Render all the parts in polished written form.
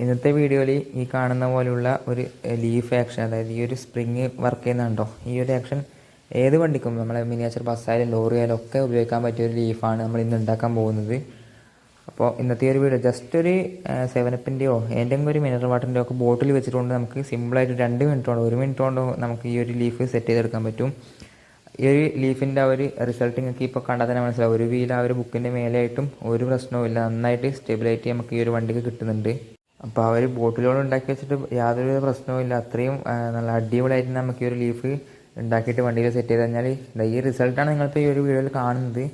ഇന്നത്തെ വീഡിയോയിൽ ഈ കാണുന്ന പോലെയുള്ള ഒരു ലീഫ് ആക്ഷൻ, അതായത് ഈ ഒരു സ്പ്രിങ് വർക്ക് ചെയ്യുന്നുണ്ടോ, ഈ ഒരു ആക്ഷൻ ഏത് വണ്ടിക്കും നമ്മളെ മിനിയേച്ചർ ബസ്സായാലും ലോറി ആയാലും ഒക്കെ ഉപയോഗിക്കാൻ പറ്റിയ ഒരു ലീഫാണ് നമ്മൾ ഇന്ന് ഉണ്ടാക്കാൻ പോകുന്നത്. അപ്പോൾ ഇന്നത്തെ ഒരു വീഡിയോ ജസ്റ്റ് ഒരു 7-അപ്പിൻ്റെയോ ഏതെങ്കിലും ഒരു മിനറൽ വാട്ടറിൻ്റെയോ ഒക്കെ ബോട്ടിൽ വെച്ചിട്ടുണ്ട് നമുക്ക് സിമ്പിളായിട്ട് 2 മിനിറ്റ് കൊണ്ട് 1 മിനിറ്റ് കൊണ്ട് നമുക്ക് ഈ ഒരു ലീഫ് സെറ്റ് ചെയ്തെടുക്കാൻ പറ്റും. ഈ ഒരു ലീഫിൻ്റെ ആ ഒരു റിസൾട്ട് നിങ്ങൾക്ക് ഇപ്പോൾ കണ്ടാൽ തന്നെ മനസ്സിലാവും. ഒരു വീൽ ആ ഒരു ബുക്കിൻ്റെ മേലെയായിട്ടും ഒരു പ്രശ്നവും ഇല്ല, നന്നായിട്ട് സ്റ്റെബിലായിട്ട് നമുക്ക് ഈ ഒരു വണ്ടിക്ക് കിട്ടുന്നുണ്ട്. അപ്പോൾ ആ ഒരു ബോട്ടിലോട് ഉണ്ടാക്കി വെച്ചിട്ട് യാതൊരു പ്രശ്നവും ഇല്ല, അത്രയും നല്ല അടിപൊളിയായിട്ട് നമുക്ക് ഈ ഒരു ലീഫ് ഉണ്ടാക്കിയിട്ട് വണ്ടിയിൽ സെറ്റ് ചെയ്ത് കഴിഞ്ഞാൽ ഈ റിസൾട്ടാണ് നിങ്ങളിപ്പോൾ ഈ ഒരു വീഡിയോയിൽ കാണുന്നത്.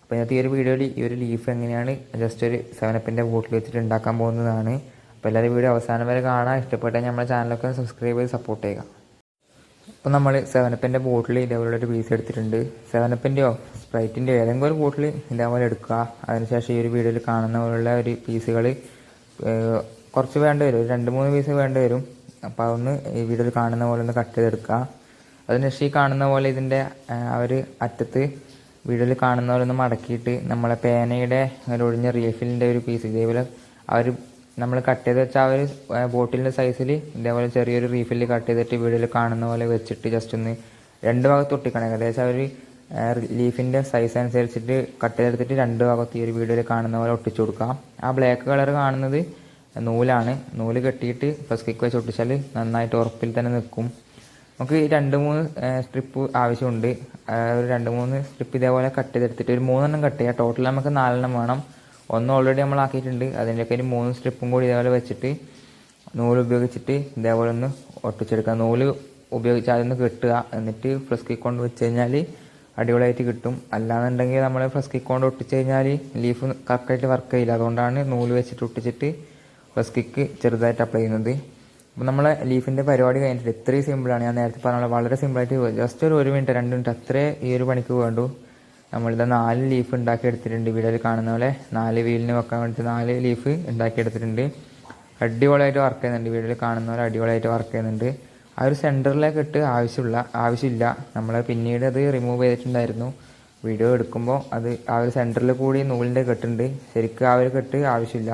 അപ്പോൾ ഇതിനകത്ത് ഈ ഒരു വീഡിയോയിൽ ഈ ഒരു ലീഫ് എങ്ങനെയാണ് ജസ്റ്റ് ഒരു 7-അപ്പിൻ്റെ ബോട്ടിൽ വെച്ചിട്ട് ഉണ്ടാക്കാൻ പോകുന്നതാണ്. അപ്പോൾ എല്ലാവരും വീഡിയോ അവസാനം വരെ കാണാൻ ഇഷ്ടപ്പെട്ടാൽ നമ്മുടെ ചാനലൊക്കെ സബ്സ്ക്രൈബ് ചെയ്ത് സപ്പോർട്ട് ചെയ്യുക. അപ്പോൾ നമ്മൾ 7-അപ്പിൻ്റെ ബോട്ടിൽ ഇതേപോലെ ഒരു പീസ് എടുത്തിട്ടുണ്ട്. 7-അപ്പിൻ്റെയോ സ്പ്രൈറ്റിൻ്റെയോ ഏതെങ്കിലും ഒരു ബോട്ടിൽ ഇതേപോലെ എടുക്കുക. അതിനുശേഷം ഈ ഒരു വീഡിയോയിൽ കാണുന്ന പോലുള്ള ഒരു പീസുകൾ കുറച്ച് വേണ്ടി വരും, 2-3 പീസ് വേണ്ടി വരും. അപ്പോൾ അതൊന്ന് ഈ വീഡിയോയിൽ കാണുന്ന പോലെ ഒന്ന് കട്ട് ചെയ്തെടുക്കുക. അതിനുശേഷം ഈ കാണുന്ന പോലെ ഇതിൻ്റെ ആ ഒരു അറ്റത്ത് വീഡിയോയിൽ കാണുന്ന പോലെ ഒന്ന് മടക്കിയിട്ട് നമ്മളെ പേനയുടെ ഒരു ഒഴിഞ്ഞ റീഫിലിൻ്റെ ഒരു പീസ് ഇതേപോലെ ആ ഒരു നമ്മൾ കട്ട് ചെയ്ത് വെച്ച ആ ഒരു ബോട്ടിലിൻ്റെ സൈസിൽ ഇതേപോലെ ചെറിയൊരു റീഫിൽ കട്ട് ചെയ്തിട്ട് വീഡിയോയിൽ കാണുന്ന പോലെ വെച്ചിട്ട് ജസ്റ്റ് ഒന്ന് 2 ഭാഗത്ത് ഒട്ടിക്കണം. ഏകദേശം ആ ഒരു ലീഫിൻ്റെ സൈസ് അനുസരിച്ചിട്ട് കട്ട് ചെയ്തെടുത്തിട്ട് 2 ഭാഗത്ത് ഈ ഒരു വീഡിയോയിൽ കാണുന്ന പോലെ ഒട്ടിച്ചു കൊടുക്കാം. ആ ബ്ലാക്ക് കളർ കാണുന്നത് നൂലാണ്. നൂല് കെട്ടിയിട്ട് ഫസ്റ്റ് കിക്ക് വെച്ച് ഒട്ടിച്ചാൽ നന്നായിട്ട് ഉറപ്പിൽ തന്നെ നിൽക്കും. നമുക്ക് 2-3 സ്ട്രിപ്പ് ആവശ്യമുണ്ട്. ഒരു 2-3 സ്ട്രിപ്പ് ഇതേപോലെ കട്ട് ചെയ്തെടുത്തിട്ട് ഒരു 3 കട്ട് ചെയ്യുക. ടോട്ടൽ നമുക്ക് 4 വേണം. 1 ഓൾറെഡി നമ്മൾ ആക്കിയിട്ടുണ്ട്. അതിൻ്റെയൊക്കെ ഒരു 3 സ്ട്രിപ്പും കൂടി ഇതേപോലെ വെച്ചിട്ട് നൂല് ഉപയോഗിച്ചിട്ട് ഇതേപോലെ ഒന്ന് ഒട്ടിച്ചെടുക്കുക. നൂല് ഉപയോഗിച്ച് അതൊന്ന് കെട്ടുക. എന്നിട്ട് ഫ്ലസ് കിക്ക് കൊണ്ട് വെച്ച് കഴിഞ്ഞാൽ അടിപൊളിയായിട്ട് കിട്ടും. അല്ലാന്നുണ്ടെങ്കിൽ നമ്മൾ ഫ്ലസ് കിക്ക് കൊണ്ട് ഒട്ടിച്ച് കഴിഞ്ഞാൽ ലീഫ് കറക്റ്റായിട്ട് വർക്ക് ചെയ്യില്ല. അതുകൊണ്ടാണ് നൂല് വെച്ചിട്ട് ഒട്ടിച്ചിട്ട് ഫ്ലസ് കിക്ക് ചെറുതായിട്ട് അപ്ലൈ ചെയ്യുന്നത്. അപ്പോൾ നമ്മളെ ലീഫിൻ്റെ പരിപാടി കഴിഞ്ഞിട്ട് ഇത്രയും സിമ്പിളാണ്. ഞാൻ നേരത്തെ പറഞ്ഞ വളരെ സിമ്പിളായിട്ട് ജസ്റ്റ് ഒരു 1 മിനിറ്റ് 2 മിനിറ്റ് അത്രേ ഈ ഒരു പണിക്ക് വേണ്ടു. നമ്മളിത് 4 ലീഫ് ഉണ്ടാക്കി എടുത്തിട്ടുണ്ട്. വീഡിയോയിൽ കാണുന്ന പോലെ 4 വീലിന് വെക്കാൻ വേണ്ടിയിട്ട് 4 ലീഫ് ഉണ്ടാക്കി എടുത്തിട്ടുണ്ട്. അടിപൊളിയായിട്ട് വർക്ക് ചെയ്യുന്നുണ്ട്. വീഡിയോയിൽ കാണുന്ന പോലെ അടിപൊളിയായിട്ട് വർക്ക് ചെയ്യുന്നുണ്ട്. ആ ഒരു സെൻറ്ററിലേക്ക് ഇട്ട് ആവശ്യമില്ല. നമ്മൾ പിന്നീട് അത് റിമൂവ് ചെയ്തിട്ടുണ്ടായിരുന്നു. വീഡിയോ എടുക്കുമ്പോൾ അത് ആ ഒരു സെൻറ്ററിൽ കൂടി നൂലിൻ്റെ കെട്ടുണ്ട്. ശരിക്കും ആ ഒരു കെട്ട് ആവശ്യമില്ല.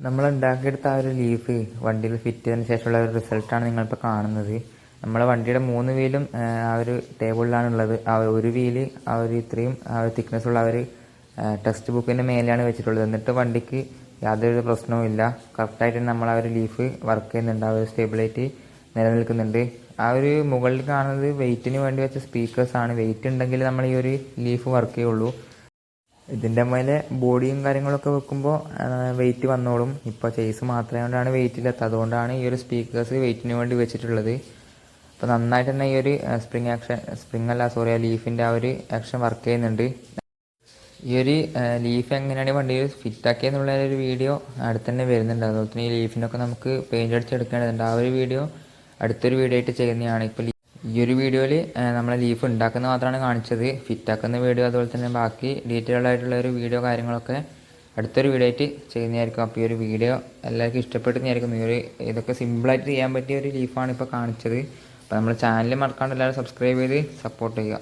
നമ്മൾ ഉണ്ടാക്കിയെടുത്ത ആ ഒരു ലീഫ് വണ്ടിയിൽ ഫിറ്റ് ചെയ്തതിന് ശേഷമുള്ള ഒരു റിസൾട്ടാണ് നിങ്ങളിപ്പോൾ കാണുന്നത്. നമ്മളെ വണ്ടിയുടെ 3 വീലും ആ ഒരു ടേബിളിലാണുള്ളത്. ആ ഒരു വീല് ആ ഒരു ഇത്രയും ആ ഒരു തിക്നെസ്സുള്ള ആ ഒരു ടെക്സ്റ്റ് ബുക്കിൻ്റെ മേലെയാണ് വെച്ചിട്ടുള്ളത്. എന്നിട്ട് വണ്ടിക്ക് യാതൊരു പ്രശ്നവും ഇല്ല. കറക്റ്റായിട്ട് നമ്മൾ ആ ഒരു ലീഫ് വർക്ക് ചെയ്യുന്നുണ്ട്. ആ ഒരു സ്റ്റേബിലിറ്റി നിലനിൽക്കുന്നുണ്ട്. ആ ഒരു മുകളിൽ കാണുന്നത് വെയിറ്റിന് വേണ്ടി വെച്ച സ്പീക്കേഴ്സാണ്. വെയിറ്റ് ഉണ്ടെങ്കിൽ നമ്മൾ ഈ ഒരു ലീഫ് വർക്ക് ചെയ്യുള്ളൂ. ഇതിൻ്റെ മേലെ ബോഡിയും കാര്യങ്ങളൊക്കെ വെക്കുമ്പോൾ വെയിറ്റ് വന്നോളും. ഇപ്പോൾ ചേസ് മാത്രമേ കൊണ്ടാണ് വെയിറ്റിലെത്തുക. അതുകൊണ്ടാണ് ഈ ഒരു സ്പീക്കേഴ്സ് വെയിറ്റിന് വേണ്ടി വെച്ചിട്ടുള്ളത്. അപ്പോൾ നന്നായിട്ട് തന്നെ ഈ ഒരു ആ ലീഫിൻ്റെ ആ ഒരു ആക്ഷൻ വർക്ക് ചെയ്യുന്നുണ്ട്. ഈ ഒരു ലീഫ് എങ്ങനെയാണ് വണ്ടിയിൽ ഫിറ്റാക്കിയെന്നുള്ള ഒരു വീഡിയോ അടുത്ത് തന്നെ വരുന്നുണ്ട്. അതുപോലെ തന്നെ ഈ ലീഫിനൊക്കെ നമുക്ക് പെയിൻ്റ് അടിച്ചെടുക്കേണ്ടതുണ്ട്. ആ ഒരു വീഡിയോ അടുത്തൊരു വീഡിയോ ആയിട്ട് ചെയ്യുന്നതാണ്. ഇപ്പോൾ ഈ ഒരു വീഡിയോയിൽ നമ്മളെ ലീഫ് ഉണ്ടാക്കുന്നത് മാത്രമാണ് കാണിച്ചത്. ഫിറ്റാക്കുന്ന വീഡിയോ അതുപോലെ തന്നെ ബാക്കി ഡീറ്റെയിൽഡ് ആയിട്ടുള്ള ഒരു വീഡിയോ കാര്യങ്ങളൊക്കെ അടുത്തൊരു വീഡിയോ ആയിട്ട് ചെയ്യുന്നതായിരിക്കും. അപ്പോൾ ഈ ഒരു വീഡിയോ എല്ലാവർക്കും ഇഷ്ടപ്പെടുന്നതായിരിക്കും. ഇതൊക്കെ സിമ്പിളായിട്ട് ചെയ്യാൻ പറ്റിയ ഒരു ലീഫാണ് ഇപ്പോൾ കാണിച്ചത്. അപ്പോൾ നമ്മുടെ ചാനൽ മറക്കാണ്ട് എല്ലാവരും സബ്സ്ക്രൈബ് ചെയ്ത് സപ്പോർട്ട് ചെയ്യുക.